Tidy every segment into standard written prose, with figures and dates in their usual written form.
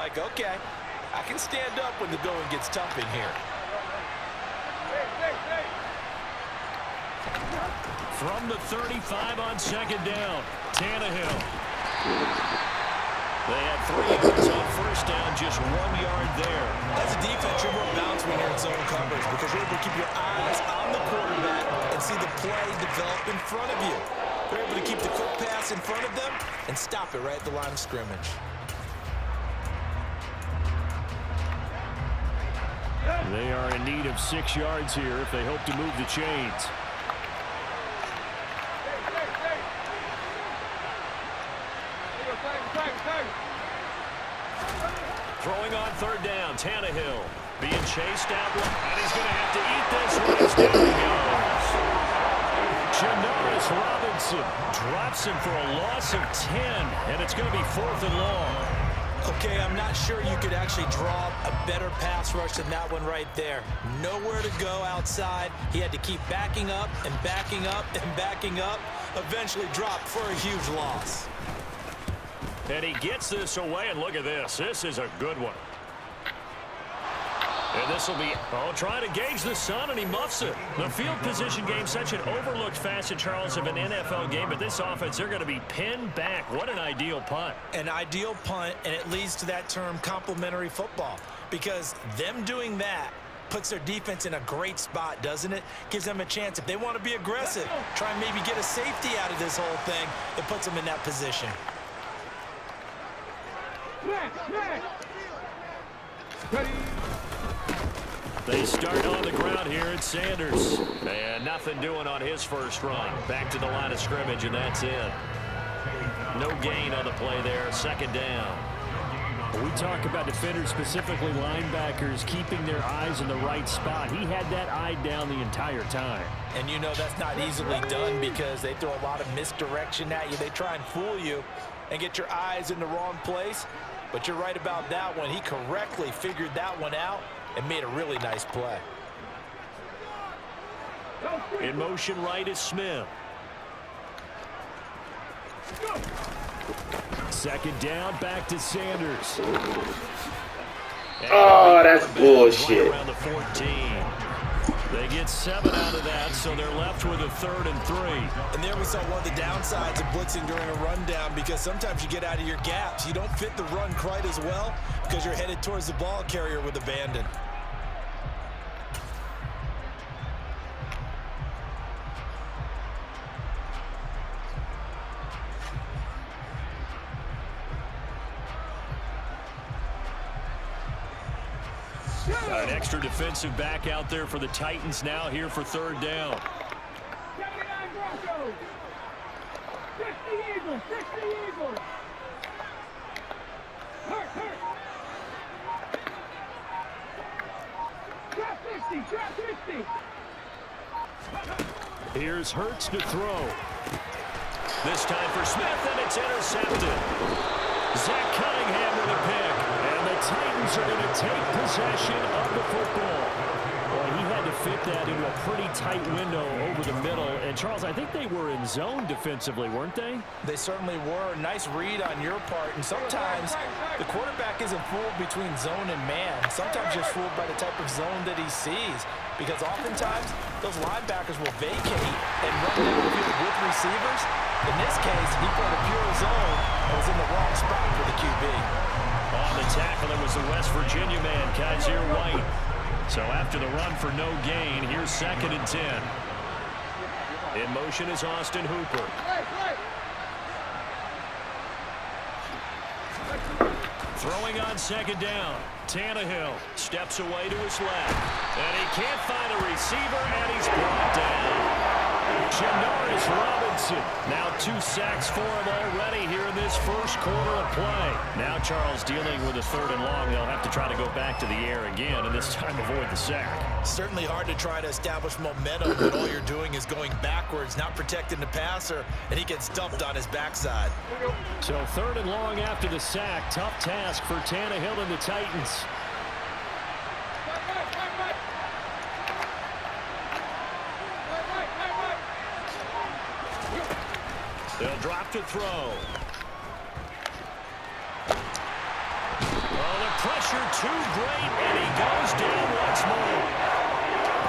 like, okay, I can stand up when the going gets tough in here. From the 35 on second down, Tannehill. They had 3 yards on first down, just 1 yard there. As a defense, you're more balanced when you're in zone coverage because you're able to keep your eyes on the quarterback and see the play develop in front of you. They're able to keep the quick pass in front of them and stop it right at the line of scrimmage. They are in need of 6 yards here if they hope to move the chains. Throwing on third down, Tannehill being chased out, and he's going to have to eat this one as down he goes. Janoris Robinson drops him for a loss of 10, and it's going to be 4th and long. Okay, I'm not sure you could actually draw a better pass rush than that one right there. Nowhere to go outside. He had to keep backing up and backing up and backing up. Eventually dropped for a huge loss. And he gets this away, and look at this. This is a good one. And this will be, trying to gauge the sun, and he muffs it. The field position game, such an overlooked facet, Charles, of an NFL game, but this offense, they're going to be pinned back. What an ideal punt. An ideal punt, and it leads to that term complementary football, because them doing that puts their defense in a great spot, doesn't it? Gives them a chance. If they want to be aggressive, try and maybe get a safety out of this whole thing, it puts them in that position. They start on the ground here at Sanders. And nothing doing on his first run. Back to the line of scrimmage, and that's it. No gain on the play there. Second down. We talk about defenders, specifically linebackers, keeping their eyes in the right spot. He had that eye down the entire time. And you know that's not easily done because they throw a lot of misdirection at you. They try and fool you and get your eyes in the wrong place. But you're right about that one. He correctly figured that one out and made a really nice play. In motion right is Smith. Second down, back to Sanders. Oh, that's bullshit. Around the 14. They get 7 out of that, so they're left with a 3rd and 3. And there we saw one of the downsides of blitzing during a rundown, because sometimes you get out of your gaps. You don't fit the run quite as well because you're headed towards the ball carrier with abandon. An extra defensive back out there for the Titans now here for 3rd down. Here's Hurts to throw. This time for Smith, and it's intercepted. Zach Cunningham with a pick. And the Titans are going to take possession of the football. Well, he had to fit that into a pretty tight window over the middle. And, Charles, I think they were in zone defensively, weren't they? They certainly were. Nice read on your part. And sometimes the quarterback isn't fooled between zone and man. Sometimes you're fooled by the type of zone that he sees. Because oftentimes, those linebackers will vacate and run downfield with receivers. In this case, he played a pure zone and was in the wrong spot for the QB. On the tackle, it was the West Virginia man, Kaiser White. So after the run for no gain, here's 2nd and 10. In motion is Austin Hooper. Throwing on 2nd down. Tannehill steps away to his left. And he can't find a receiver, and he's brought down. Janoris Robinson. Now 2 sacks for him already here in this first quarter of play. Now Charles dealing with a 3rd and long. They'll have to try to go back to the air again, and this time avoid the sack. Certainly hard to try to establish momentum when all you're doing is going backwards, not protecting the passer, and he gets dumped on his backside. So 3rd and long after the sack. Tough task for Tannehill and the Titans. They'll drop to throw. Oh, pressure too great, and he goes down once more.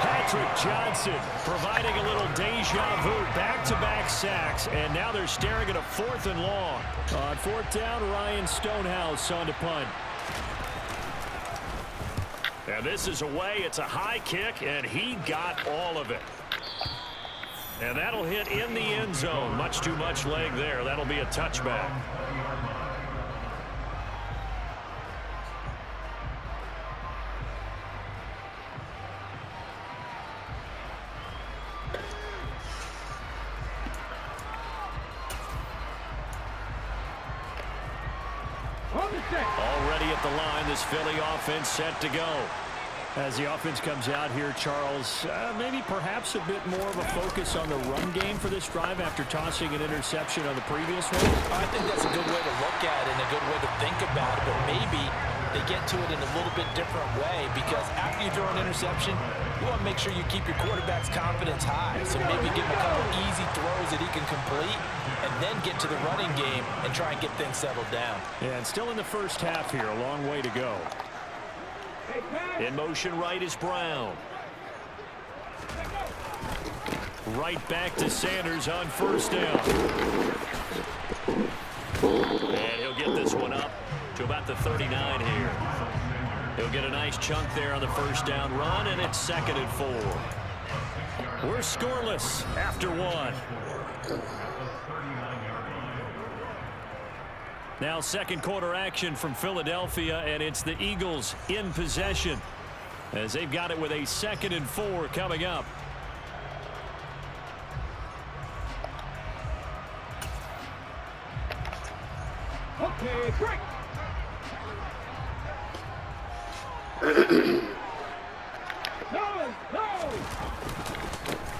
Patrick Johnson providing a little deja vu, back-to-back sacks, and now they're staring at a 4th and long. On 4th down, Ryan Stonehouse on to punt. And this is away. It's a high kick, and he got all of it. And that'll hit in the end zone. Much too much leg there. That'll be a touchback. Already at the line, this Philly offense set to go. As the offense comes out here, Charles, maybe perhaps a bit more of a focus on the run game for this drive after tossing an interception on the previous one? I think that's a good way to look at it and a good way to think about it, but maybe they get to it in a little bit different way, because after you throw an interception, you want to make sure you keep your quarterback's confidence high. So maybe give him a couple easy throws that he can complete and then get to the running game and try and get things settled down. Yeah, and still in the first half here, a long way to go. In motion right is Brown. Right back to Sanders on 1st down. And he'll get this one up to about the 39 here. He'll get a nice chunk there on the 1st down run, and it's 2nd and 4. We're scoreless after 1. Now 2nd quarter action from Philadelphia, and it's the Eagles in possession as they've got it with a 2nd and 4 coming up. Okay, break.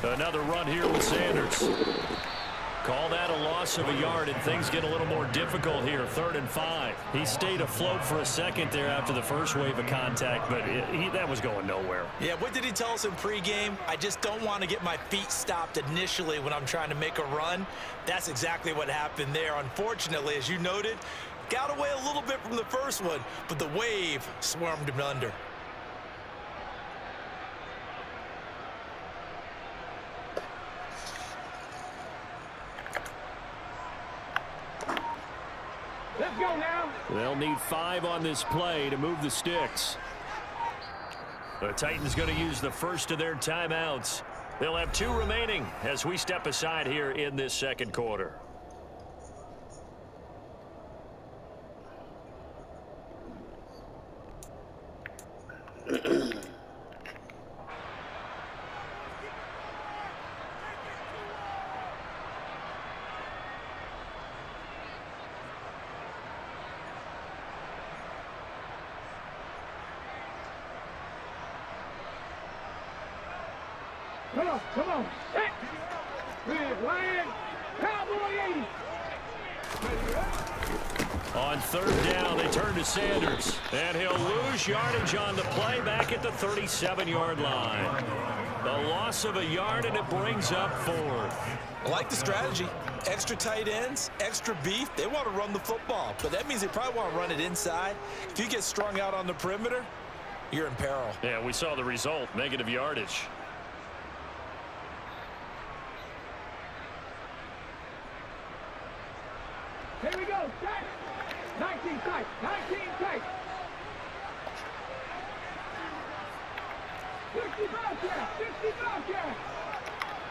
Another run here with Sanders. Call that a loss of a yard, and things get a little more difficult here. 3rd and 5. He stayed afloat for a second there after the first wave of contact, but that was going nowhere. Yeah, what did he tell us in pregame? I just don't want to get my feet stopped initially when I'm trying to make a run. That's exactly what happened there. Unfortunately, as you noted, got away a little bit from the first one, but the wave swarmed him under. Let's go now. They'll need 5 on this play to move the sticks. The Titans going to use the first of their timeouts. They'll have 2 remaining as we step aside here in this 2nd quarter. Come on. Set. Red Lion. Cowboy 80. On 3rd down, they turn to Sanders. And he'll lose yardage on the play back at the 37-yard line. The loss of a yard, and it brings up 4th. I like the strategy. Extra tight ends, extra beef. They want to run the football, but that means they probably want to run it inside. If you get strung out on the perimeter, you're in peril. Yeah, we saw the result, negative yardage. Here we go. Set. 19 tight. 19 tight. 65 yards. 65 yards.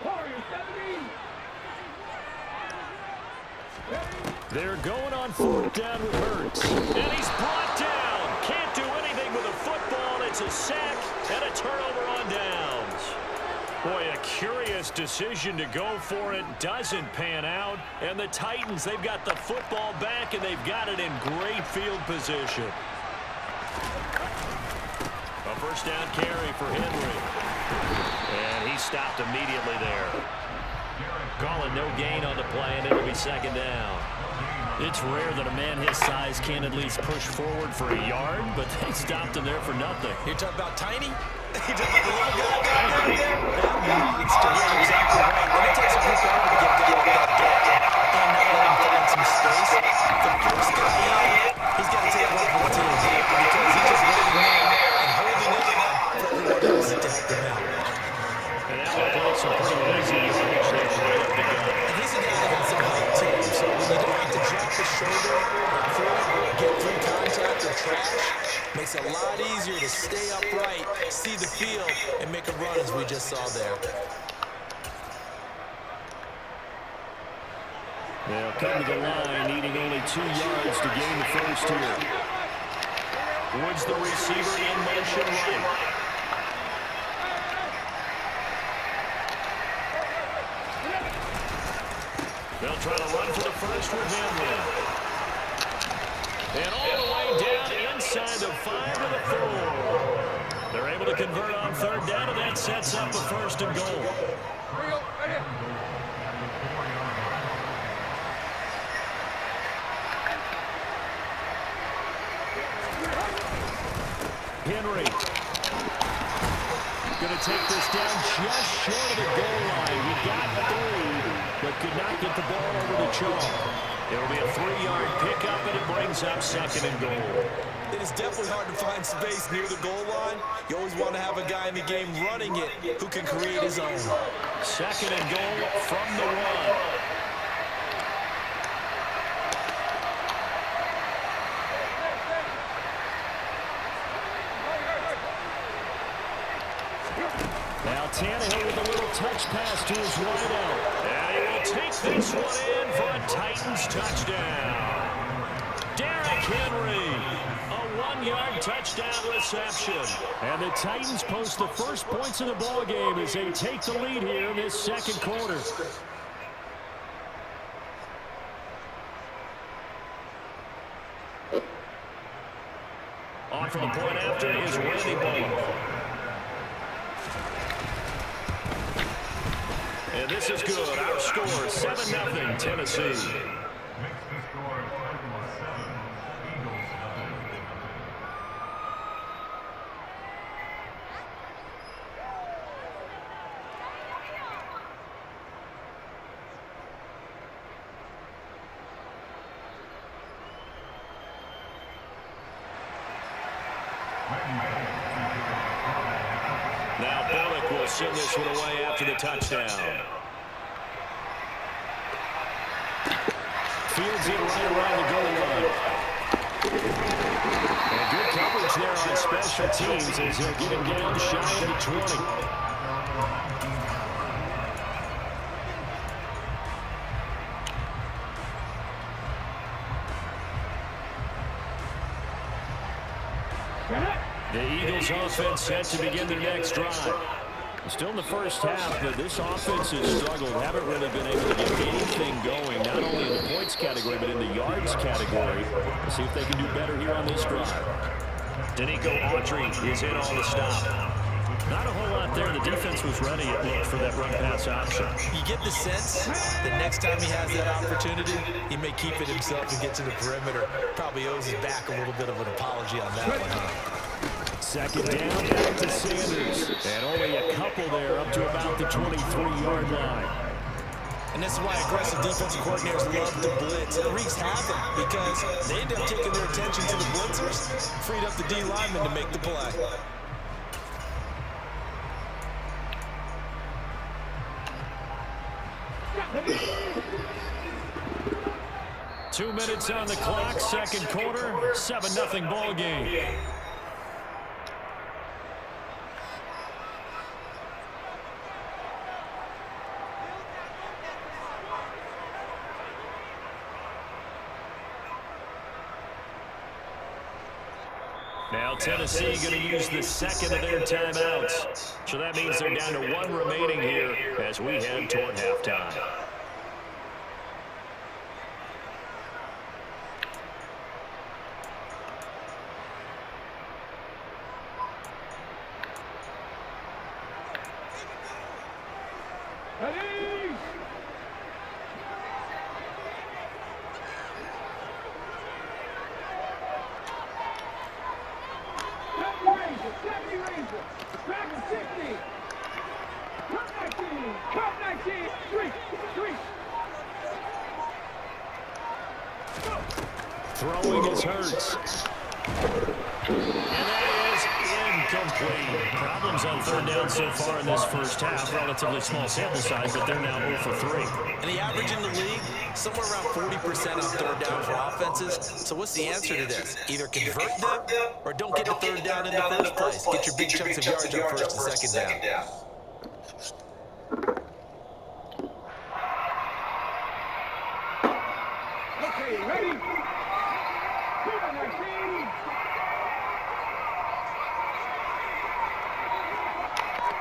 Warriors 17. They're going on 4th down with Hurts. And he's brought down. Can't do anything with a football. It's a sack and a turnover on downs. Boy, a curious decision to go for it. Doesn't pan out. And the Titans, they've got the football back, and they've got it in great field position. A 1st down carry for Henry. And he stopped immediately there. Calling no gain on the play, and it'll be 2nd down. It's rare that a man his size can't at least push forward for a yard, but they stopped him there for nothing. You're talking about tiny? You're talking about the little guy down there? That needs to hear exactly right. And it takes a big guy to get that gap and not let him find some space. The first guy in, he's got to take one for the team because he trash, makes it a lot easier to stay upright, see the field, and make a run as we just saw there. They'll come to the line, needing only 2 yards to gain the first here. Woods the receiver in motion right. They'll try to run for the first with Henry. And all the way down inside the 5 to the 4. They're able to convert on 3rd down, and that sets up a 1st and goal. Henry going to take this down just short of the goal line. He got 3, but could not get the ball over the chalk. It'll be a 3-yard pickup, and it brings up 2nd and goal. It is definitely hard to find space near the goal line. You always want to have a guy in the game running it who can create his own. 2nd and goal from the 1. Now Tannehill with a little touch pass to his wideout. And he will take this one in for a Titans touchdown. Derrick Henry, a 1-yard touchdown reception. And the Titans post the first points of the ball game as they take the lead here in this 2nd quarter. On for the point after is Randy Bullock. And this is good. Our score, 7-0 Tennessee. Now Bullock will send this one away after the touchdown. Fields it right around the goal line. And good coverage there on special teams as he'll get him down shy of the 20. The Eagles offense set to begin their next drive. Still in the first half, but this offense has struggled. Haven't really been able to get anything going, not only in the points category, but in the yards category. We'll see if they can do better here on this drive. Danico Autry is in on the stop. Not a whole lot there. The defense was ready, it looked, for that run-pass option. You get the sense that next time he has that opportunity, he may keep it himself and get to the perimeter. Probably owes his back a little bit of an apology on that one. 2nd down, back to Sanders. And only a couple there up to about the 23-yard line. And this is why aggressive defensive coordinators love to blitz. It wreaks havoc because they end up taking their attention to the blitzers, freed up the D lineman to make the play. Two minutes on the clock, 2nd quarter, 7-0 ball game. Now Tennessee going to use the 2nd of their timeouts. So that means they're down to 1 remaining here as we head toward halftime. Throwing is Hurts. And that is incomplete. Problems on third down so far in this first half. Relatively small sample size, but they're now 0 for 3. And the average in the league, somewhere around 40% on third down for offenses. So what's the answer to this? Either convert them or don't get the third down in the first place. Get your big chunks of yards on first and second down. Okay, ready? Super 19.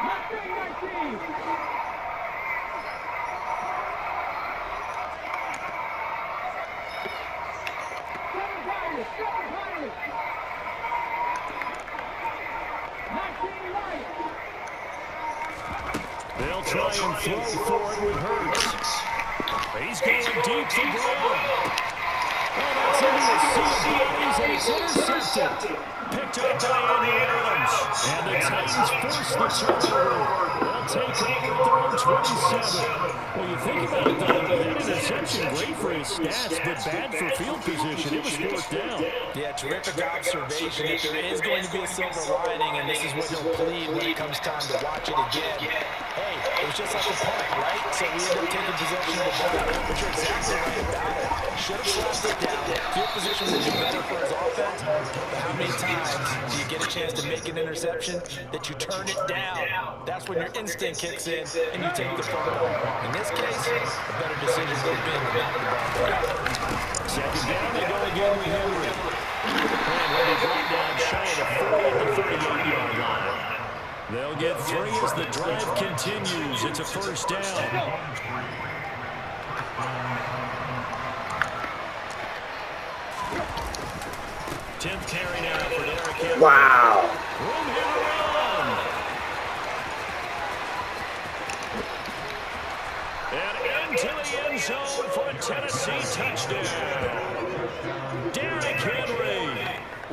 19. Seven Pirates. 19 right. They'll try and throw forward with Hurts. He's going deep for Brown. Oh, that's into a sea of bodies, and it's intercepted. Picked up by Andy Adams. And the Titans force the turnover. They'll take over at their own 27. Well, you think about it, though, that interception, great for his stats, but bad for field position. It was fourth down. Yeah, terrific observation. If there is going to be a silver lining, and this is what he'll plead when it comes time to watch it again. Hey, it was just like a punt, right? So we end up taking possession of the ball. But you're exactly right about it. Should have slapped it down. Field position would be better for his offense. But how many times do you get a chance to make an interception that you turn it down? That's when your instinct kicks in and you take the fumble. In this case, a better decision would have been to knock the ball down. Second down, they go again with Henry. And ready to bring down shy of the 40 at the 38-yard line. They'll get 3 as the drive continues. It's a first down. Tenth carry now for Derrick Henry. Wow. Room here to run. And into the end zone for a Tennessee touchdown. Derrick Henry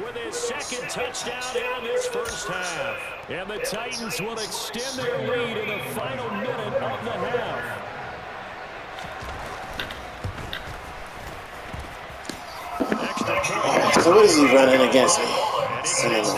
with his second touchdown here in this first half. And the Titans will extend their lead in the final minute of the half. Extra point. So what is he running against me? And it's 13-0.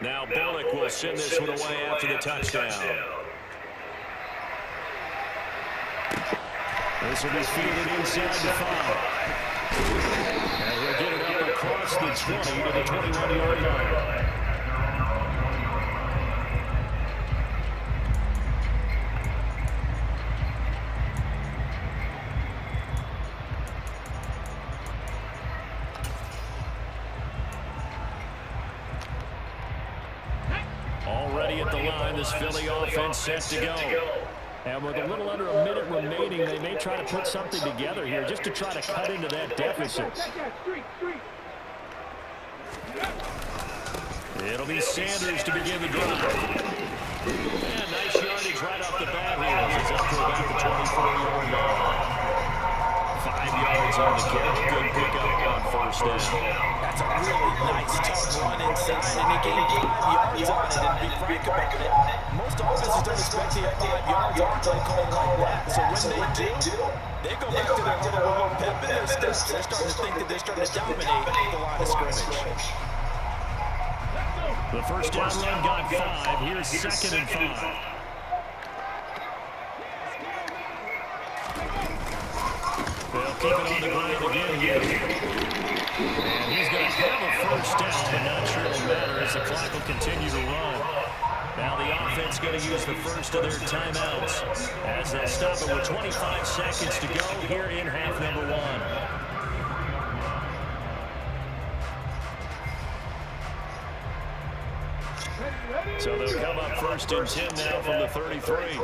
Now Bullock will send this one away after the touchdown. This will be fielded inside the 5. And we'll get it up across the 20 to the 21-yard line. Already at the line, this Philly offense set to go. And with a little under a minute remaining, they may try to put something together here just to try to cut into that deficit. It'll be Sanders to begin the drive. And nice yardage right off the bat here. It's up to about the 24-yard line. 5 yards on the carry. Good pickup on first down. That's a really nice, tough run inside, and he gained 5 yards on it. And be frank about it, most offenses don't expect to get 5 yards on a play call like that. So when they do, they go back to their little pep in their steps. They're starting to think that they're starting to dominate the line of scrimmage. The first down run got 5. Here's 2nd and 5. They'll keep it on the ground again here. And he's going to have a first down, but not sure it'll matter as the clock will continue to run. Now the offense going to use the first of their timeouts as they'll stop it with 25 seconds to go here in half number 1. So they'll come up 1st and 10 now from the 33.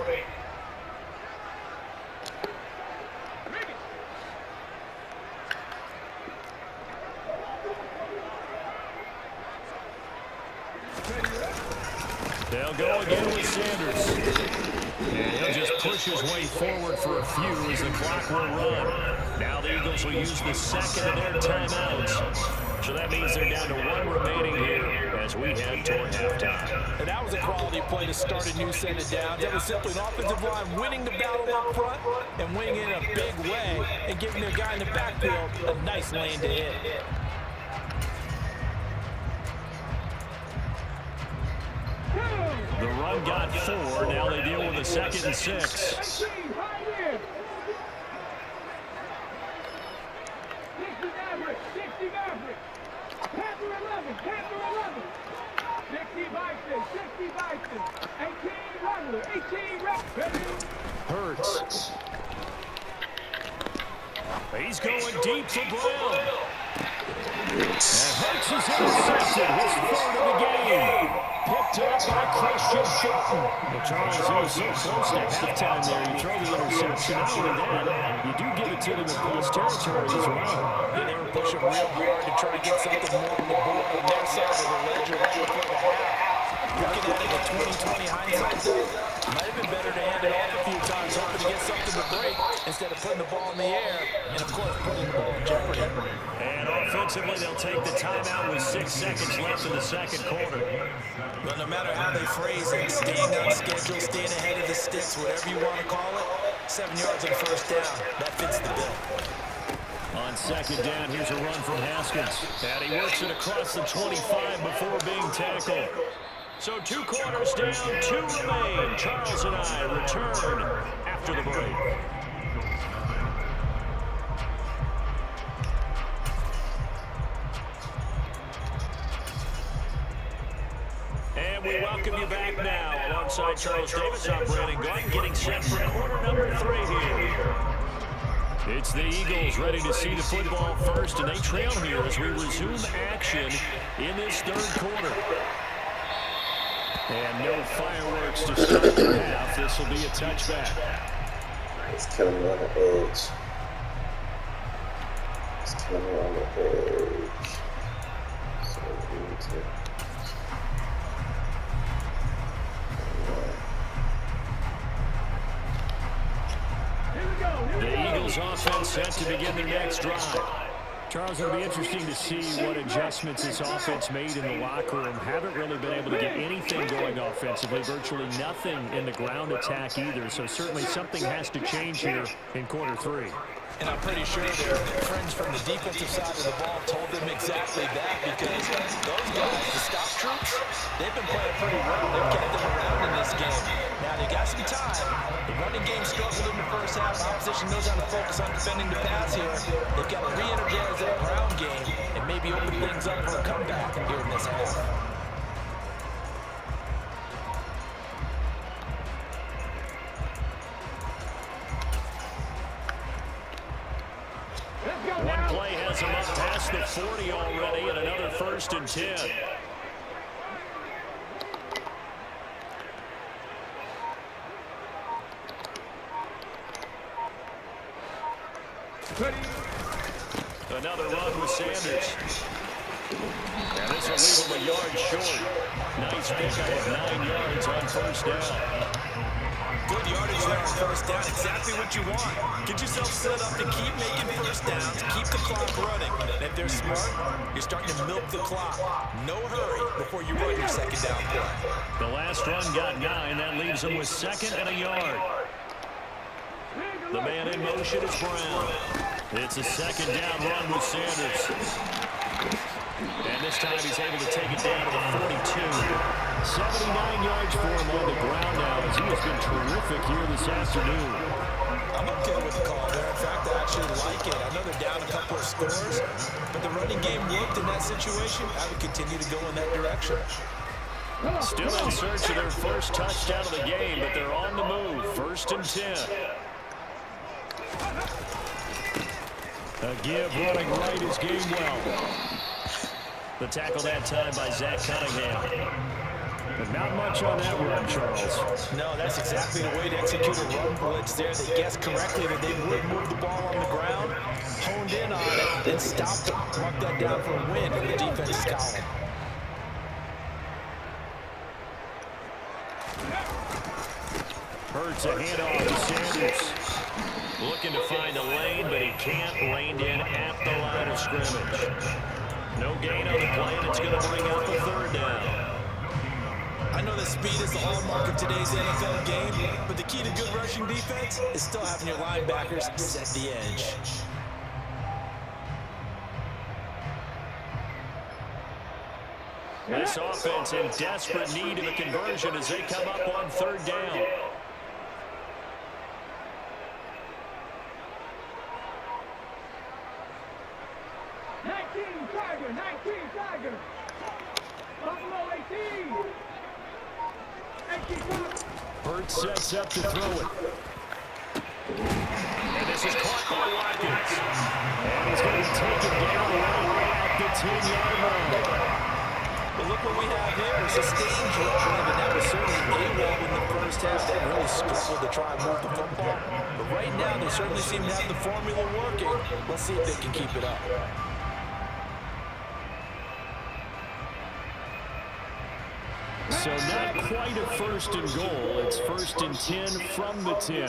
They'll go again with Sanders. And he'll just push his way forward for a few as the clock will run. Now the Eagles will use the second of their timeouts. So that means they're down to one remaining here as we head toward halftime. And that was a quality play to start a new set of downs. That was simply an offensive line winning the battle up front and winning it in a big way and giving their guy in the backfield a nice lane to hit. The run got 4. Now they deal with a 2nd and 6. 60 Maverick. 60 Maverick. Panther 11. Panther 11. 60 Bison. 60 Bison. 18 Rattler. 18 Rattler. Hurts. He's going deep for Brown. And Hurts is intercepted. His 3rd of the game. Picked up by Christian Fulton. Well, Charles, he was so close to halftime there. You throw the interception. Not only that, you do give it to them in close territory as well. Yeah, they were pushing real hard to try to get something more on the board on their side of the ledger right before the half. Looking at it with 20/20 hindsight, though, might have been better to hand it off a few times, hoping to get something to break instead of putting the ball in the air and, of course, putting the ball in jeopardy. And offensively, they'll take the timeout with 6 seconds left in the 2nd quarter. But no matter how they phrase it, staying on schedule, staying ahead of the sticks, whatever you want to call it, 7 yards on 1st down, that fits the bill. On 2nd down, here's a run from Haskins. And he works it across the 25 before being tackled. So 2 quarters down, 2 remain. Charles and I return after the break. And we welcome you back now. Alongside Charles Davis, I'm Brandon Gordon, getting set for quarter number 3 here. It's the Eagles ready to see the football first, and they trail here as we resume action in this 3rd quarter. And no fireworks to start the half. This will be a touchback. It's killing me on the edge. It's killing me on the edge. So we need to... The Eagles offense set to begin their next drive. Charles, it'll be interesting to see what adjustments this offense made in the locker room. Haven't really been able to get anything going offensively, virtually nothing in the ground attack either. So certainly something has to change here in quarter 3. And I'm pretty sure their friends from the defensive side of the ball told them exactly that, because those guys, the stop troops, they've been playing pretty well. They've kept them around in this game. Now, they got some time. The running game struggled in the first half. Opposition knows how to focus on defending the pass here. They've got to re-energize that ground game and maybe open things up for a comeback here in this half. One play has him up past the 40 already, and another 1st and 10. Another run with Sanders. And this will leave him a yard short. Nice pickup of 9 yards on 1st down. Good yardage there on 1st down. Exactly what you want. Get yourself set up to keep making 1st downs, keep the clock running. And if they're smart, you're starting to milk the clock. No hurry before you run your 2nd down play. The last run got 9. That leaves him with 2nd and a yard. The man in motion is Brown. It's a 2nd down run with Sanders. And this time he's able to take it down to the 42. 79 yards for him on the ground now, as he has been terrific here this afternoon. I'm okay with the call there. In fact, I actually like it. I know they're down a couple of scores, but the running game worked in that situation. I would continue to go in that direction. Still in search of their first touchdown of the game, but they're on the move. 1st and 10. A give running right is Gainwell. The tackle that time by Zach Cunningham. But not much on that run, Charles. No, that's exactly the way to execute a run blitz there. They guessed correctly that they would move the ball on the ground, honed in on it, then stopped them. Mark that down for a win in the defense's column. Hurts converts a handoff to Sanders. Looking to find a lane, but he can't. Reined in at the line of scrimmage. No gain on the play, and it's going to bring up a third down. I know that speed is the hallmark of today's NFL game, but the key to good rushing defense is still having your linebackers set the edge. This offense in desperate need of a conversion as they come up on third down. Tiger. Buffalo 18. 18 Tiger. Burt sets up to throw it. And this is caught by Watkins. And he's going to be taken down right at the 10-yard line. But look what we have here. Sustained drive, and that was certainly AWOL in the first half. They really struggled to try and move the football. But right now, they certainly seem to have the formula working. Let's see if they can keep it up. So not quite a first and goal. It's first and 10 from the 10.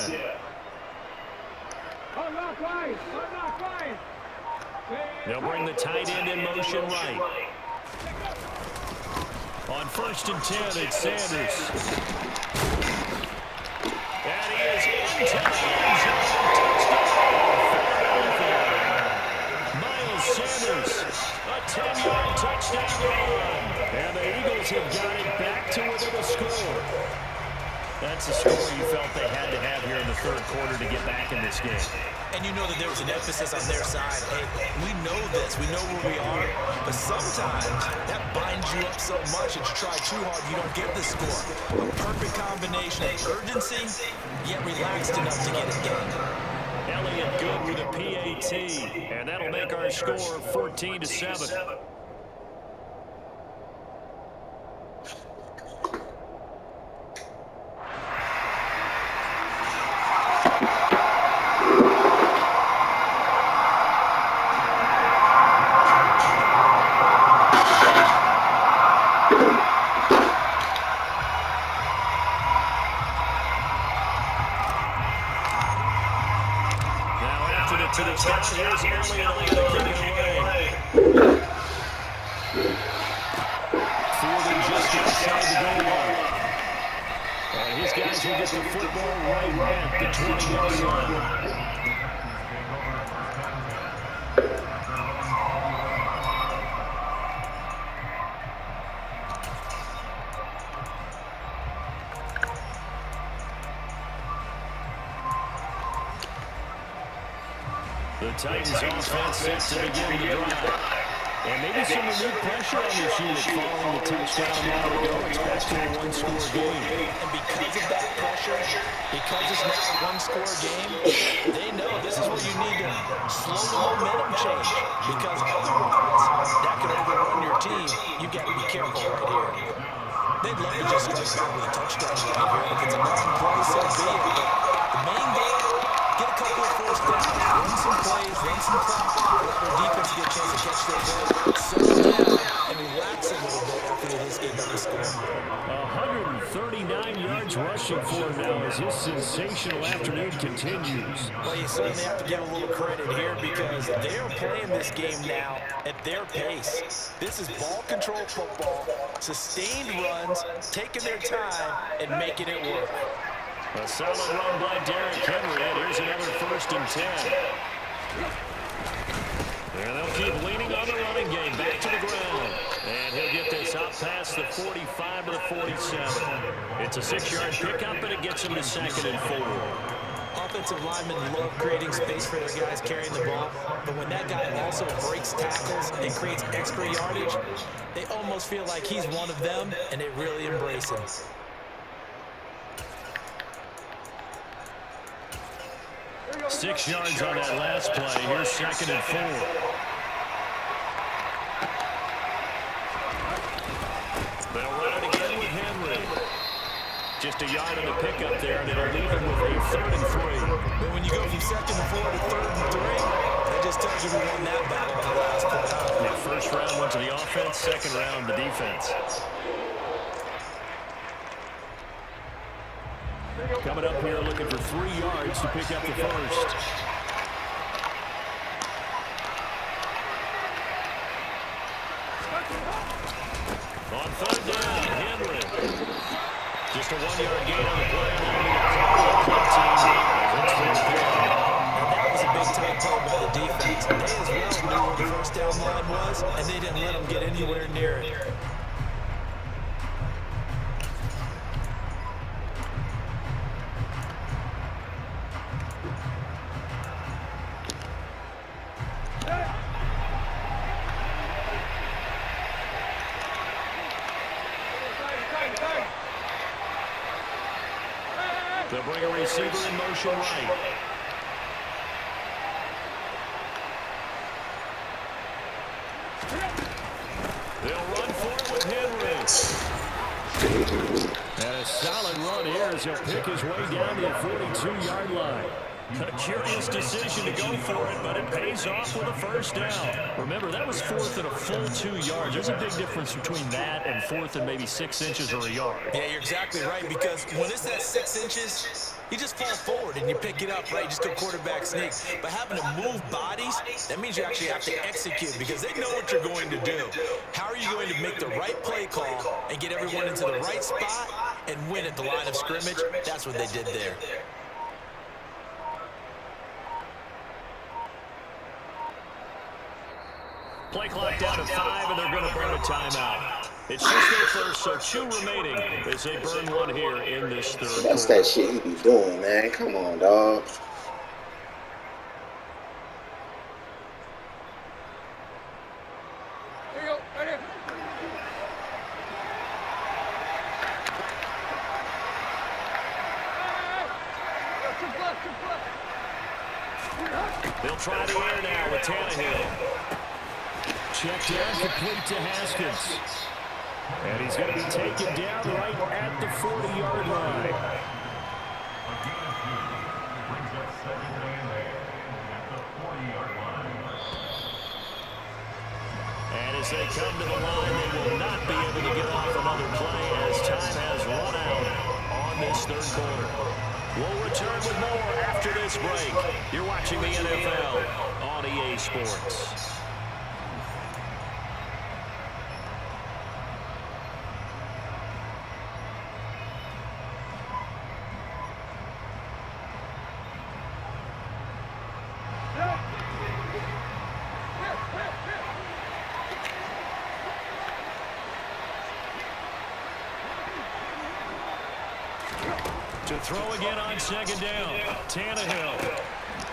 They'll bring the tight end in motion right. On first and 10, it's Sanders. And he is into the end zone. Touchdown. Miles Sanders, a 10-yard touchdown run. And the Eagles have got it back to within a score. That's the score you felt they had to have here in the third quarter to get back in this game. And you know that there was an emphasis on their side. Hey, we know this. We know where we are. But sometimes that binds you up so much that you try too hard, you don't get the score. A perfect combination of urgency, yet relaxed enough to get it done. Elliott good with a PAT. And that'll make our score 14-7. Here's Elliott away. Fielding just outside the goal line. And his guys will get the football right at the 20-yard line. The Titans offense set to begin the drive. And maybe some renewed pressure on this unit following the touchdown a moment ago. It's back to a one-score game. And because of that pressure, because it's now a one-score game, they know this is where you need to slow the momentum change. Because otherwise, that could overrun your team. You've got to be careful right here. They'd love to just strike back with a touchdown right here. If it's a nothing play, so be it. But the main goal, get a couple of first downs, run some plays, run some clock, let their defense get a chance to catch their ball, settle down, and relax a little bit after this game that was scored. 139 yards rushing for him now as his sensational afternoon continues. Well, you certainly have to give a little credit here because they are playing this game now at their pace. This is ball control football, sustained runs, taking their time, and making it work. A solid run by Derrick Henry, and here's another first and 10. And they'll keep leaning on the running game, back to the ground. And he'll get this up past the 45 to the 47. It's a 6-yard pickup, and it gets him to 2nd and 4. Offensive linemen love creating space for their guys carrying the ball, but when that guy also breaks tackles and creates extra yardage, they almost feel like he's one of them, and they really embrace him. Six yards on that last play. Here's 2nd and 4. They'll run it again with Henry. Just a yard on the pickup there, and it'll leave him with a 3rd and 3. But when you go from 2nd and 4 to 3rd and 3, that just tells you we won that battle on the last play. Yeah, first round went to the offense, second round the defense. Coming up here looking for 3 yards to pick up the first. On 3rd down, Henry. Just a 1-yard gain on the play. And that was a big-time play by the defense. They as well knew where the first down line was, and they didn't let them get anywhere near it. They'll bring a receiver in motion right. They'll run for it with Henry. And a solid run here as he'll pick his way down to the 42-yard line. A curious decision to go for it, but it pays off with a first down. Remember, that was 4th and a full 2 yards. There's a big difference between that and 4th and maybe 6 inches or a yard. Yeah, you're exactly right, because when it's that 6 inches, you just fall forward and you pick it up, right? You just go quarterback sneak. But having to move bodies, that means you actually have to execute because they know what you're going to do. How are you going to make the right play call and get everyone into the right spot and win at the line of scrimmage? That's what they did there. Play clock down to 5, and they're going to burn a timeout. It's just their first, so 2 remaining as they burn one here in this 3rd quarter. That's that shit you be doing, man. Come on, dog. Here you go, right here. They'll try the air now with Tannehill. Check down, complete to Haskins. And he's going to be taken down right at the 40-yard line. And as they come to the line, they will not be able to get off another play as time has run out on this 3rd quarter. We'll return with more after this break. You're watching the NFL on EA Sports. To throw again on 2nd down, Tannehill.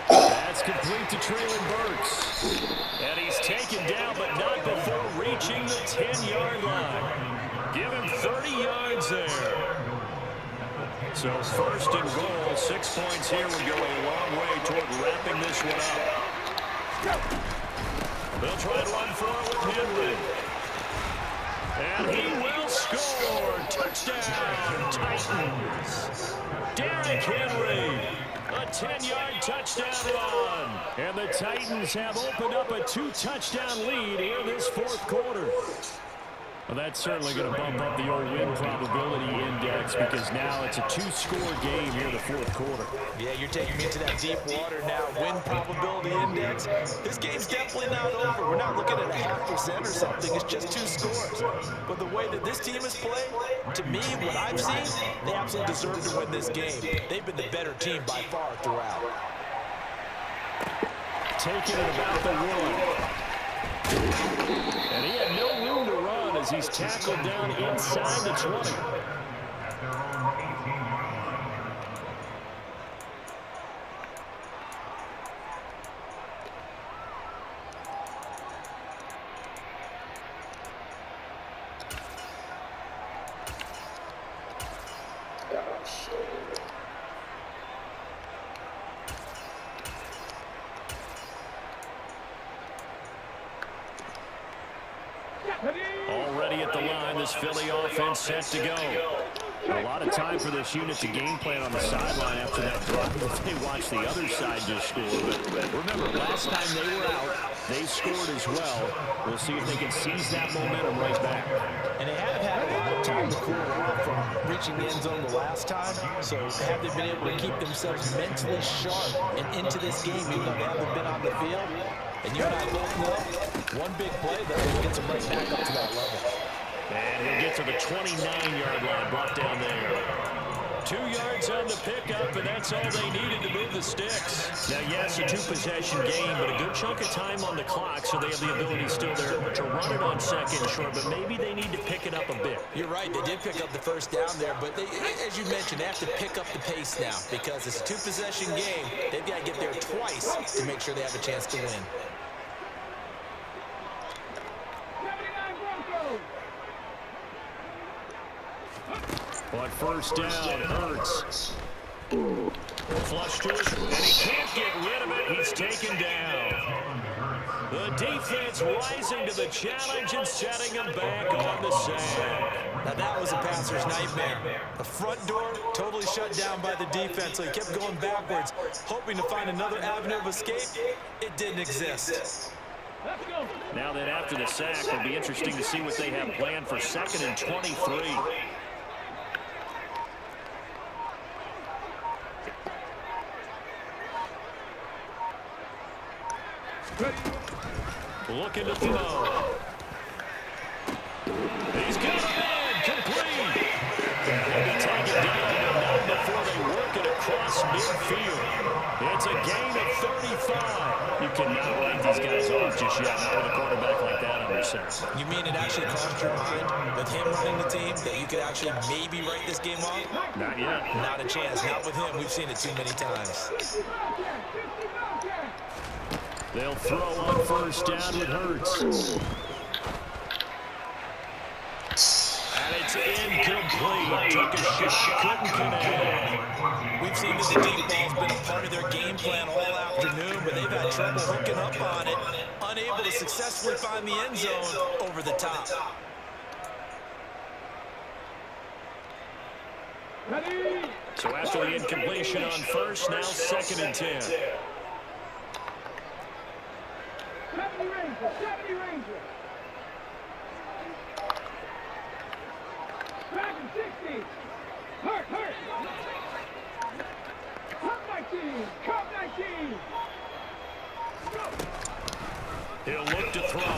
That's complete to Treylon Burks. And he's taken down, but not before reaching the 10-yard line. Give him 30 yards there. So 1st and goal, 6 points here would go a long way toward wrapping this one up. They'll try to run for it with Henry. And he will score. Touchdown, Titans. Derrick Henry, a 10-yard touchdown run. And the Titans have opened up a 2-touchdown lead here in this 4th quarter. Well, that's certainly going to bump up the old win probability index because now it's a 2-score game here in the 4th quarter. Yeah, you're taking me into that deep water now. Win probability index. This game's definitely not over. We're not looking at a 0.5% or something. It's just 2 scores. But the way that this team has played, to me, what I've seen, they absolutely deserve to win this game. They've been the better team by far throughout. Taking it about the 1. And he had no room to run as he's tackled down inside the 20. Already at the line, this Philly offense set to go. A lot of time for this unit to game plan on the sideline after that drop. They watched the other side just score. But remember, last time they were out, They scored as well. We'll see if they can seize that momentum right back. And they have had a lot of time to cool off from reaching the end zone the last time. So have they been able to keep themselves mentally sharp and into this game, even though they haven't been on the field? And you and I both know one big play, though, gets them right back up to that level. And he'll get to the 29-yard line, brought down there. 2 yards on the pickup, and that's all they needed to move the sticks. Now, yes, a two-possession game, but a good chunk of time on the clock, so they have the ability still there to run it on second short, but maybe they need to pick it up a bit. You're right. They did pick up the first down there, but they, as you mentioned, they have to pick up the pace now because it's a two-possession game. They've got to get there twice to make sure they have a chance to win. 79 Broncos. On first down, Hurts. Flush to it, and he can't get rid of it. He's taken down. The defense rising to the challenge and setting him back on the sack. Now that was a passer's nightmare. The front door totally shut down by the defense, so he kept going backwards, hoping to find another avenue of escape. It didn't exist. Let's go. Now that after the sack, it'll be interesting to see what they have planned for 2nd and 23. Looking to throw. He's got a man complete. They'll be taken down, but not before they work it across midfield. It's a gain of 35. You cannot write these guys off just yet, not with a quarterback like that under center. You mean it actually crossed your mind with him running the team that you could actually maybe write this game off? Not yet. Not a chance. Not with him. We've seen it too many times. 50 Broncos. They'll throw on first down with Hurts. And it's incomplete. Took a shot, couldn't connect. We've seen that the deep ball's been a part of their game plan all afternoon, but they've had trouble hooking up on it, unable to successfully find the end zone over the top. Ready. So after the incompletion on first, now 2nd and 10. 70 Rangers. 70 Rangers. Back in 60. Hurt. Cup 19. Cup 19. Go. He'll look to throw.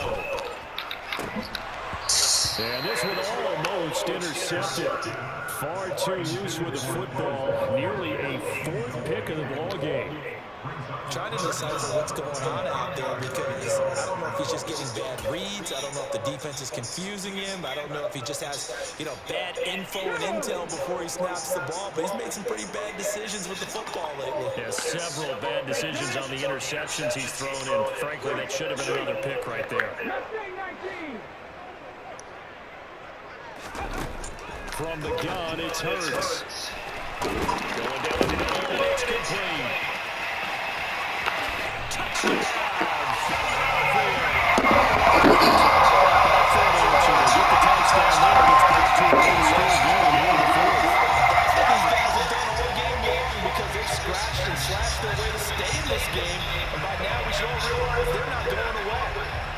And this one almost intercepted. Far too loose with the football. Nearly a 4th pick of the ball game. Trying to decipher what's going on out there because I don't know if he's just getting bad reads. I don't know if the defense is confusing him. I don't know if he just has, bad info and intel before he snaps the ball. But he's made some pretty bad decisions with the football lately. Yeah, several bad decisions on the interceptions he's thrown in. Frankly, that should have been another pick right there. Mustang 19. From the gun, it's Hurts. Going down the middle, and it's complete.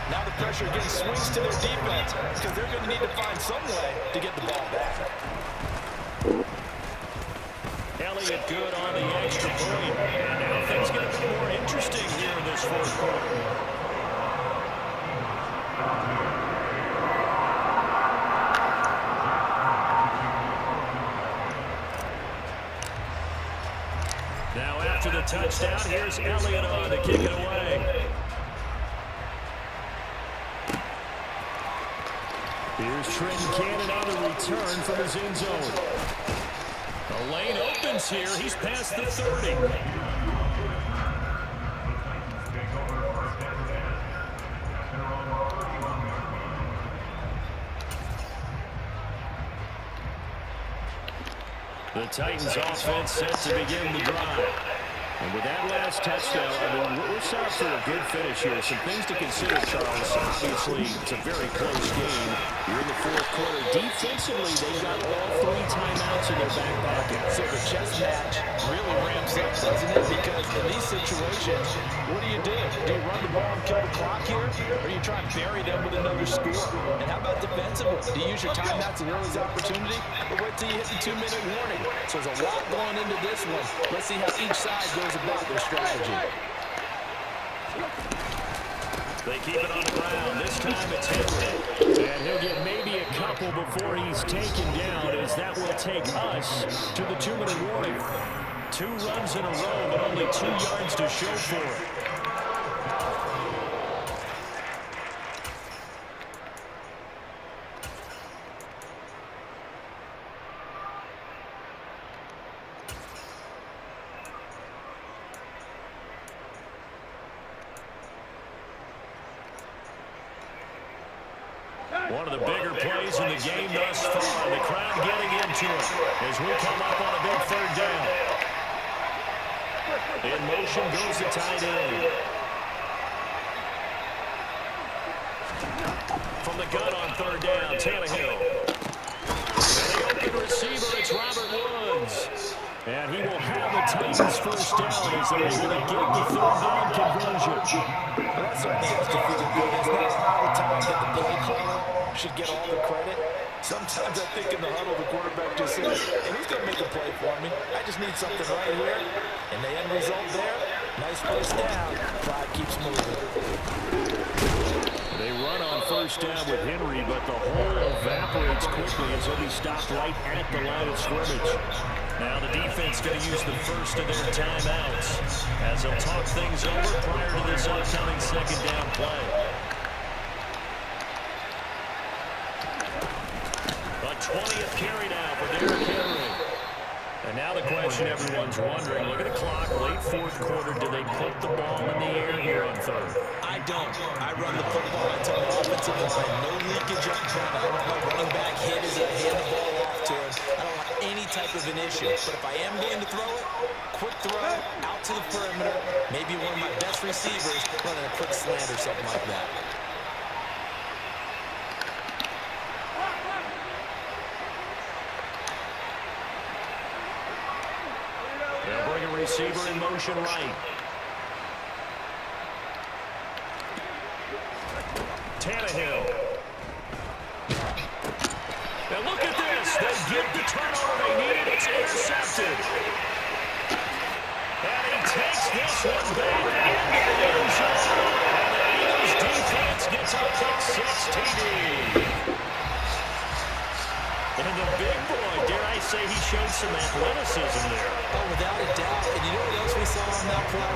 Now the pressure again swings to their defense because they're going to need to find some way to get the ball back. Elliott good on the extra point. And now things get a bit more interesting here in this 4th quarter. Now after the touchdown, here's Elliott on to kick it away. Here's Trenton Cannon on the return from his end zone. The lane opens here. He's past the 30. The Titans offense set to begin the drive. And with that last touchdown, we're set up for a good finish here. Some things to consider, Charles. Obviously, it's a very close game. You're in the 4th quarter. Defensively, they've got all 3 timeouts in their back pocket. So the chess match really ramps up, doesn't it? Because In these situations, what do? Do you run the ball and kill the clock here, or do you try and bury them with another score? And how about defensively? Do you use your timeouts as early as opportunity, or wait till you hit the 2-minute warning? So there's a lot going into this one. Let's see how each side goes about their strategy. They keep it on the ground. This time it's Henry. And he'll get maybe a couple before he's taken down, as that will take us to the 2-minute warning. 2 runs in a row, but only 2 yards to show for it. One of the bigger plays in the game thus far. The crowd getting into it as we come up on a big 3rd down. In motion goes the tight end. From the gun on 3rd down, Tannehill. And the open receiver, it's Robert Woods. And he will have the Titans first down as they're able to get the 3rd down conversion. Well, that certainly has to feel good. It's not all the time that the play caller should get all the credit. Sometimes I think in the huddle, the quarterback just says, hey, who's going to make a play for me? I just need something right here. And the end result there, nice first down. Clock keeps moving. They run on first down with Henry, but the hole evaporates quickly as he'll be stopped right at the line of scrimmage. Now the defense going to use the first of their timeouts as they'll talk things over prior to this upcoming 2nd down play. A 20th carry now for Derrick Henry. And now the question everyone's wondering, look at the clock, late 4th quarter, do they put the ball in the air here on 3rd? I don't. I run the football into the offensive line. No leakage up front. I don't want my running back hit as I hand the ball off to him. I don't want any type of an issue. But if I am going to throw it, quick throw, out to the perimeter, maybe one of my best receivers running a quick slant or something like that. They'll bring a receiver in motion right. Tannehill. And look at this. They get the turnover they need. It's intercepted. And he takes this one back into the end zone. And the Eagles defense gets a pick 6 TD. And the big boy, dare I say, he showed some athleticism there. Oh, without a doubt. And you know what else we saw on that play?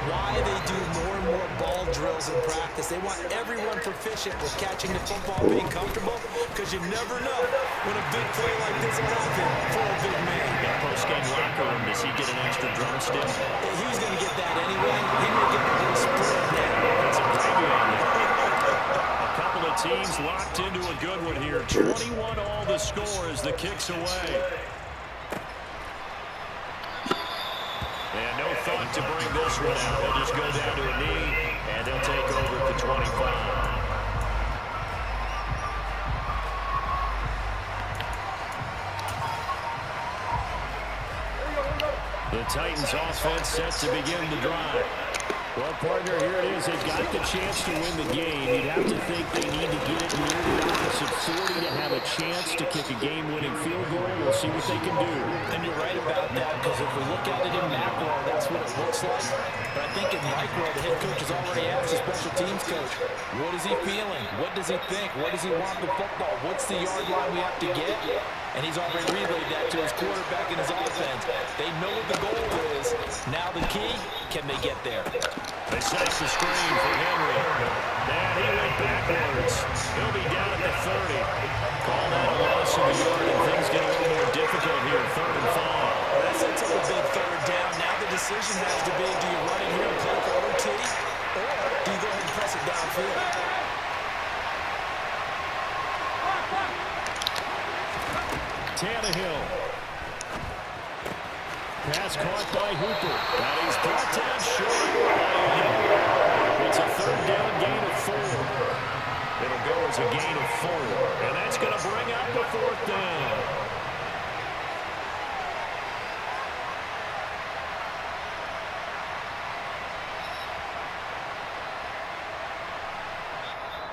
Why they do more and more ball drills in practice. They want everyone proficient with catching the football, being comfortable, because you never know when a big play like this will happen for a big man. That post-game locker room, does he get an extra drumstick? He was going to get that anyway. He would get the whole spread now. That's a gravy on there. A couple of teams locked into a good one here. 21 all the score as the kick's away. And no thought to bring this one out. They'll just go down to a knee, and they'll take over at the 25. The Titans offense set to begin the drive. Well, partner, here it is. They've got the chance to win the game. You'd have to think they need to get it near the opposite 40 to have a chance to kick a game-winning field goal. We'll see what they can do. And you're right about that, because if we look at it in macro, that's what it looks like. But I think in micro, the head coach has already asked the special teams coach, what is he feeling? What does he think? What does he want with football? What's the yard line we have to get? And he's already relayed that to his quarterback and his offense. They know what the goal is. Now the key, can they get there? They set up the screen for Henry. And he went backwards. He'll be down at the 30. Call that a loss of a yard, and things get a little more difficult here. 3rd and 5. That sets up a big 3rd down. Now the decision has to be, do you run it here and play for OT, or do you go ahead and press it downfield? Tannehill. Pass caught by Hooper. And he's brought down short. It's a 3rd down gain of 4. It'll go as a gain of 4. And that's going to bring up the 4th down.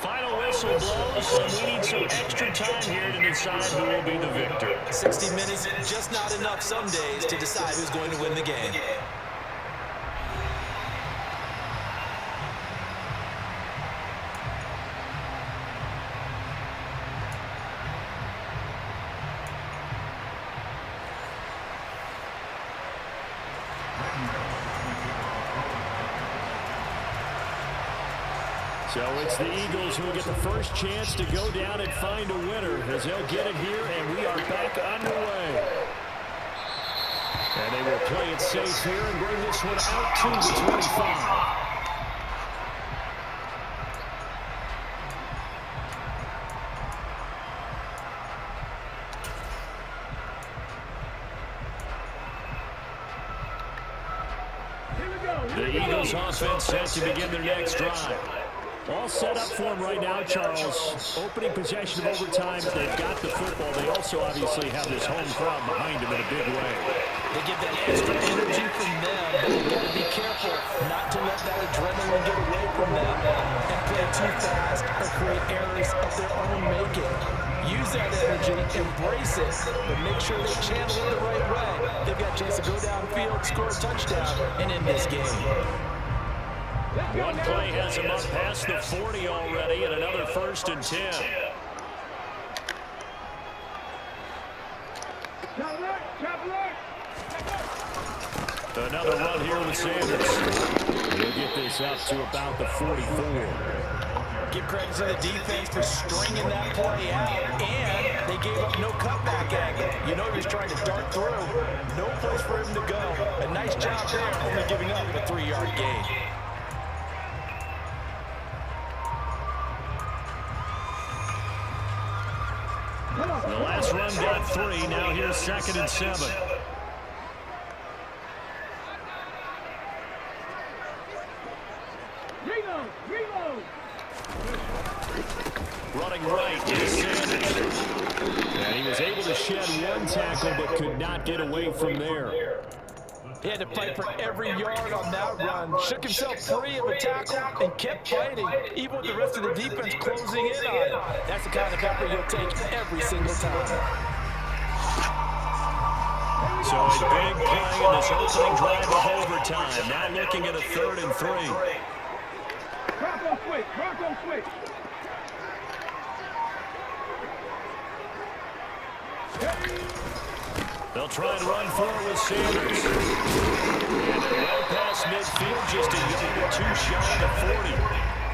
Final whistle blows, and we need some extra time here to decide who will be the victor. 60 minutes, just not enough some days to decide who's going to win the game. So it's the Eagles who will get the first chance to go down and find a winner as they'll get it here, and we are back underway. And they will play it safe here and bring this one out to the 25. The Eagles offense set to begin their next drive. All set up for them right now, Charles. Opening possession of overtime. They've got the football. They also obviously have this home crowd behind them in a big way. They get that extra energy from them, but they've got to be careful not to let that adrenaline get away from them and play too fast or create errors of their own making. Use that energy, embrace it, but make sure they channel it the right way. They've got a chance to go downfield, score a touchdown, and end this game. One play has him up past the 40 already, and another 1st and 10. Another run here with Sanders. He'll get this up to about the 44. Give credit to the defense for stringing that play out, and they gave up no cutback angle. You know he was trying to dart through. No place for him to go. A nice job there, only giving up a 3-yard gain. The last run got 3. Now here's 2nd and 7. Running right is Sanders. And he was able to shed one tackle but could not get away from there. He had to fight for every yard on that run. Shook himself free of a tackle and kept fighting, even with the rest of the defense closing in on him. That's the kind of effort you'll take every single time. So a big play in this opening drive of overtime. Now looking at a 3rd and 3. Bronco switch, Bronco switch. They'll try and run for it with Sanders. And they're well past midfield, just a yard or 2 shy of 40.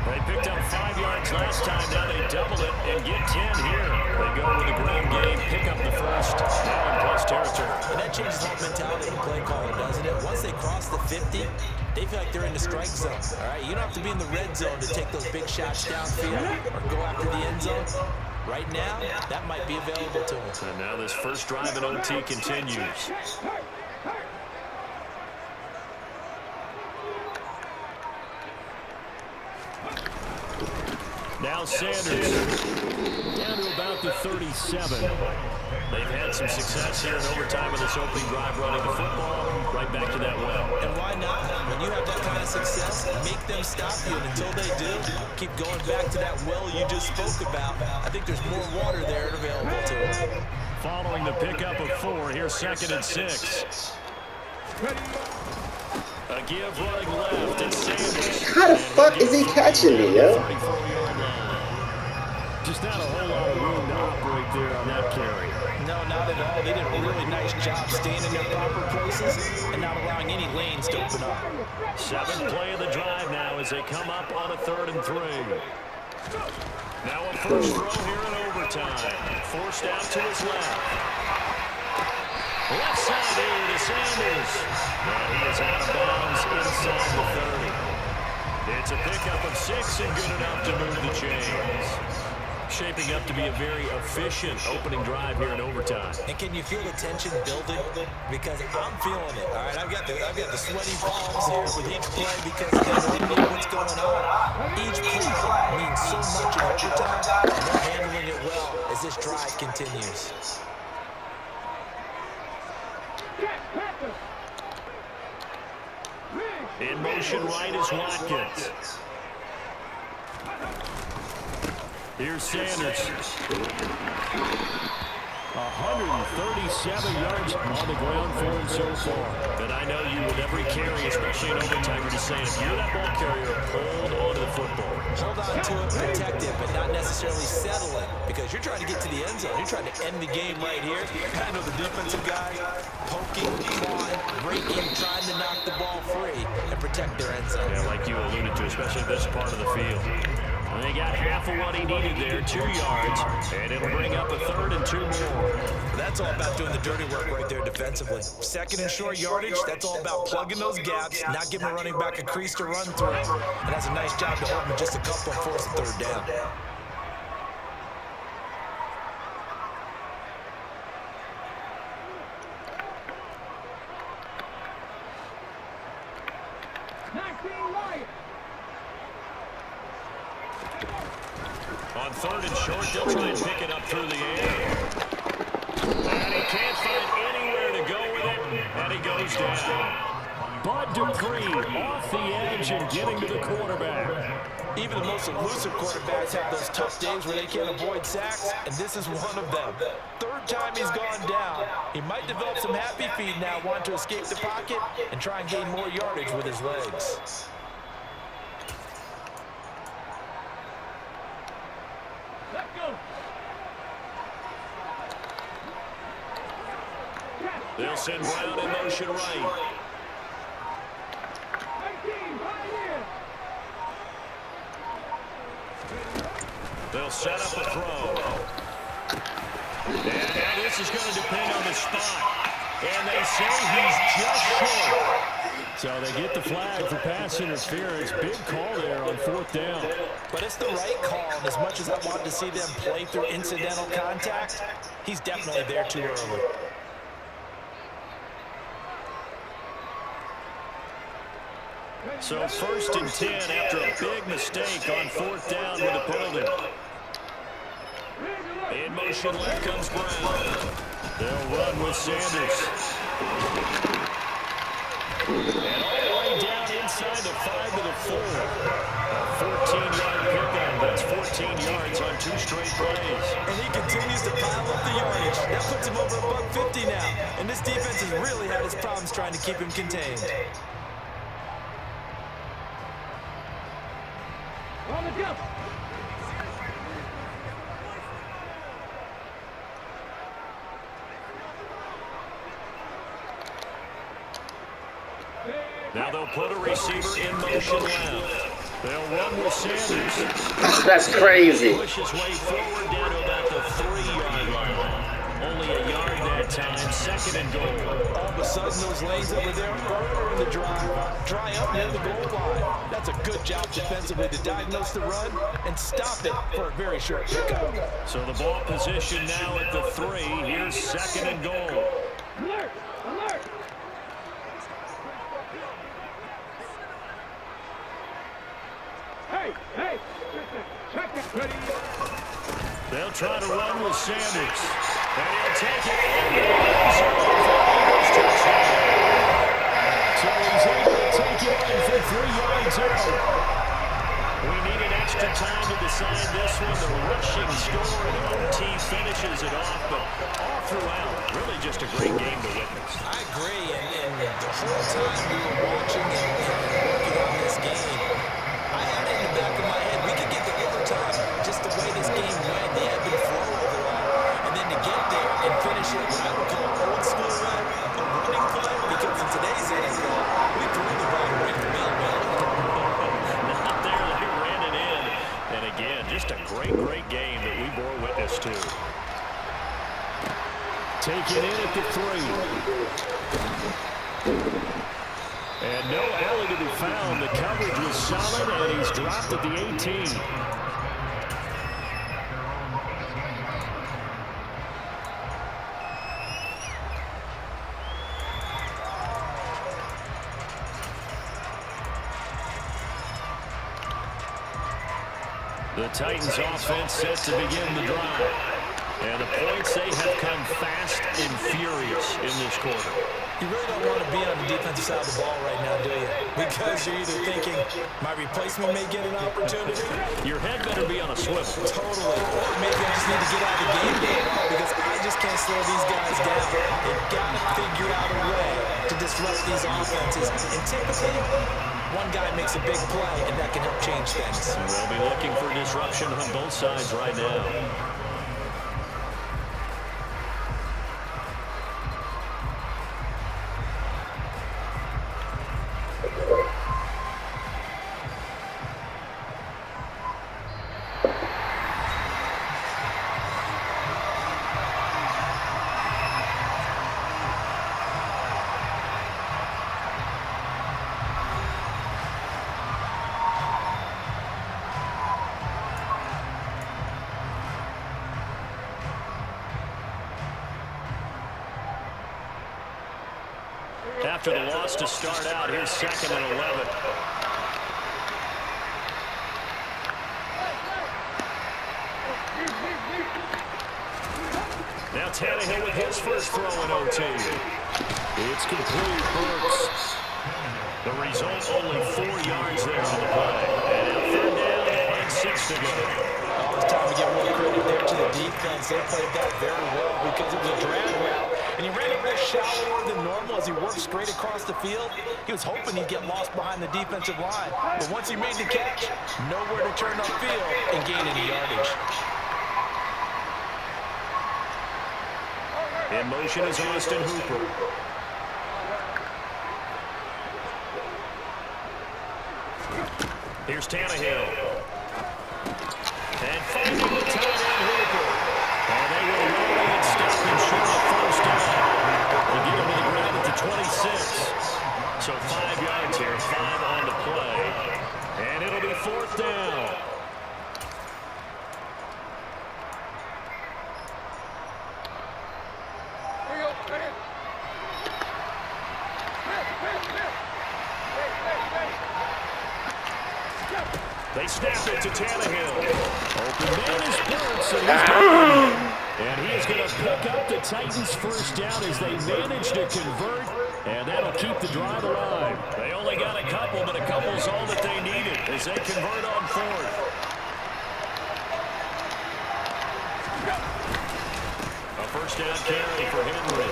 They picked up 5 yards last time. Now they double it and get 10 here. They go with the ground game, pick up the first. Now in plus territory. And that changes the whole mentality of the play caller, doesn't it? Once they cross the 50, they feel like they're in the strike zone. All right, you don't have to be in the red zone to take those big shots downfield or go after the end zone. Right now, that might be available to them. And now this first drive in OT continues. Now Sanders down to about the 37. They've had some success here in overtime in this opening drive running the football. Right back to that well. And why not? When you have that kind of success, make them stop you. And until they do, keep going back to that well you just spoke about. I think there's more water there available to them. Following the pickup of 4, here's 2nd and 6. A give running left, it's Sanders. How the fuck is he catching me, yo? Just not a whole lot of room to operate there on that carry. No, not at all. They did a really nice job staying in their proper places and not allowing any lanes to open up. 7th play of the drive now as they come up on a 3rd and 3. Now a first throw here in overtime. Forced out to his left. Left side here to Sanders. He is out of bounds inside the 30. It's a pickup of 6 and good enough to move the chains. Shaping up to be a very efficient opening drive here in overtime. And can you feel the tension building? Because I'm feeling it. All right, I've got the sweaty palms here with each play because I know what's going on. Each play means so much in overtime, and they're handling it well as this drive continues. In motion right is Watkins. Here's Sanders. 137 yards on the ground for him so far. And I know you with every carry, especially in overtime, you're just saying, if you're that ball carrier, hold on to the football. Hold on to it, protect it, but not necessarily settle it, because you're trying to get to the end zone. You're trying to end the game right here. I know the defensive guy poking, clawing, breaking, trying to knock the ball free and protect their end zone. Yeah, like you alluded to, especially this part of the field. And they got half of what he needed there, 2 yards, and it'll bring up a 3rd and 2 more. That's all about doing the dirty work right there defensively. 2nd and short yardage, that's all about plugging those gaps, not giving a running back a crease to run through. And that's a nice job to hold him just a couple and force a 3rd down. On 3rd and short, they'll try and pick it up through the air. And he can't find anywhere to go with it, and he goes down. Bud Dupree off the edge and getting to the quarterback. Even the most elusive quarterbacks have those tough days where they can't avoid sacks, and this is one of them. 3rd time he's gone down. He might develop some happy feet now, want to escape the pocket and try and gain more yardage with his legs. They'll send Brown in motion right. They'll set up a throw. And now this is going to depend on the spot. And they say he's just short. So they get the flag for pass interference. Big call there on 4th down. But it's the right call, and as much as I want to see them play through incidental contact, he's definitely there too early. So 1st and 10 after a big mistake on 4th down with the penalty. In motion left comes Brown. They'll run with Sanders. And all the way down inside the 5 to the 4. A 14-yard pickup. That's 14 yards on 2 straight plays. And he continues to pile up the yardage. That puts him over $150 now. And this defense has really had its problems trying to keep him contained. On the jump. Now they'll put a receiver in motion left. They'll run with Sanders. That's crazy. Push his way forward down to about the 3-yard line. Only a yard that time. 2nd and goal. All of a sudden, those lanes that were there earlier in the drive dry up near the goal line. That's a good job defensively to diagnose the run and stop it for a very short pickup. So the ball position now at the 3. Here's 2nd and goal. Alert! Alert! Hey! Hey! Check it! Ready? They'll try to run with Sanders. And he'll take it in. So he's able to take it in for 3 yards out. We needed extra time to decide this one. The rushing score, the OT finishes it off, but all throughout, really just a great game to witness. I agree, and the whole time we were watching and working on this game, I had it in the back of my head. We could get to overtime just the way this game went, the ebb and flow overall. And then to get there and finish it what I would call old school way, a running play, because in today's NFL, we threw the ball right to Bill. Not there, they ran it in. And again, just a great game that we bore witness to. Take it in at the 3. And no alley to be found. The coverage was solid, and he's dropped at the 18. The Titans offense set to begin the drive. And the points, they have come fast and furious in this quarter. You really don't want to be on the defensive side of the ball right now, do you? Because you're either thinking, my replacement may get an opportunity. Your head better be on a swivel. Totally. Or maybe I just need to get out of the game for a while because I just can't slow these guys down. They've got to figure out a way to disrupt these offenses. And typically, one guy makes a big play, and that can help change things. We'll be looking for disruption on both sides right now. After the loss to start out, here's 2nd and 11. Now Tannehill with his first throw in OT. It's complete. Burks. The result, only 4 yards there on the play. And 3rd down and 6 to go. It's time to give more credit there to the defense. They played that very well because it was a drag route. And he ran a bit shallower than normal as he worked straight across the field. He was hoping he'd get lost behind the defensive line. But once he made the catch, nowhere to turn upfield and gain any yardage. In motion is Austin Hooper. Here's Tannehill. And finding the tight end Hooper. And they will roll and stop him short of 1st down. They get him to the ground at the 26. So 5 yards here, 5 on the play. And it'll be 4th down. They snap it to Tannehill. Open man is Burks, and he is going to pick up the Titans' 1st down as they manage to convert, and that'll keep the drive alive. They only got a couple, but a couple's all that they needed as they convert on 4th. A 1st down carry for Henry.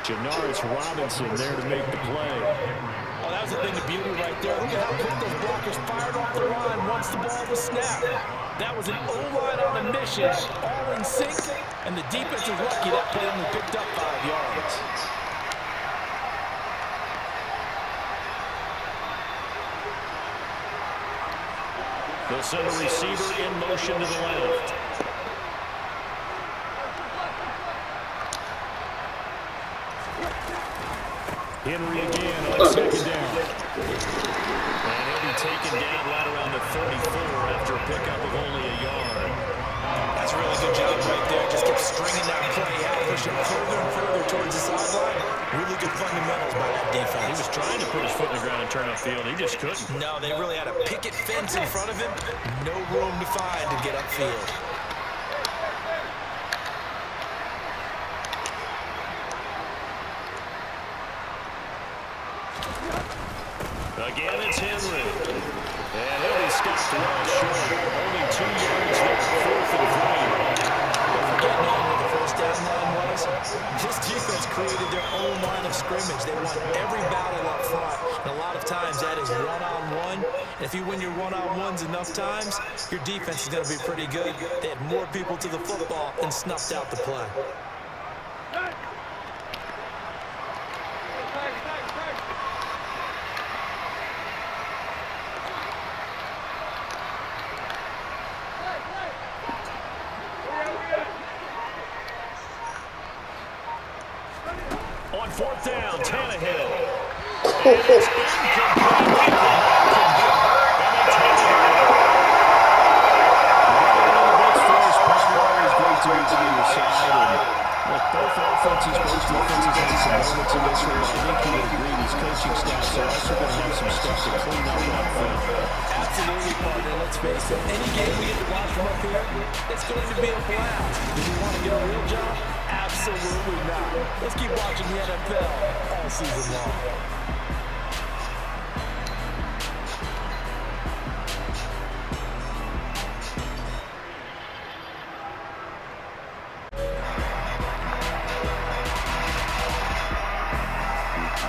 Janaris Robinson there to make the play. Oh, that was a thing of beauty right there. Look at how quick those blockers fired off the line once the ball was snapped. That was an O-line on a mission, all in sync, and the defense is lucky that play only picked up 5 yards. They'll send a receiver in motion to the left. Henry again on 2nd down. And he'll be taken down right around the 34 after a pickup of only a yard. That's a really good job right there. Just kept stringing that play out, pushing further and further towards the sideline. Really good fundamentals by that defense. He was trying to put his foot in the ground and turn upfield. He just couldn't. No, they really had a picket fence in front of him. No room to find to get upfield. Again, it's Henry. And he'll be stopped well short. Only 2 yards there, 4th and 3. Don't forget now where the 1st down line was. This defense created their own line of scrimmage. They won every battle up front. And a lot of times that is one-on-one. And if you win your one-on-ones enough times, your defense is going to be pretty good. They had more people to the football and snuffed out the play. On 4th down, Tannehill. And it's incomplete. Both offenses, both defenses had some moments in this one. I think you would agree these coaching staffs are also going to have some stuff to clean up on film. Absolutely, partner. Let's face it. Any game we get to watch from up here, it's going to be a blast. Do we want to get a real job? Absolutely not. Let's keep watching the NFL all season long.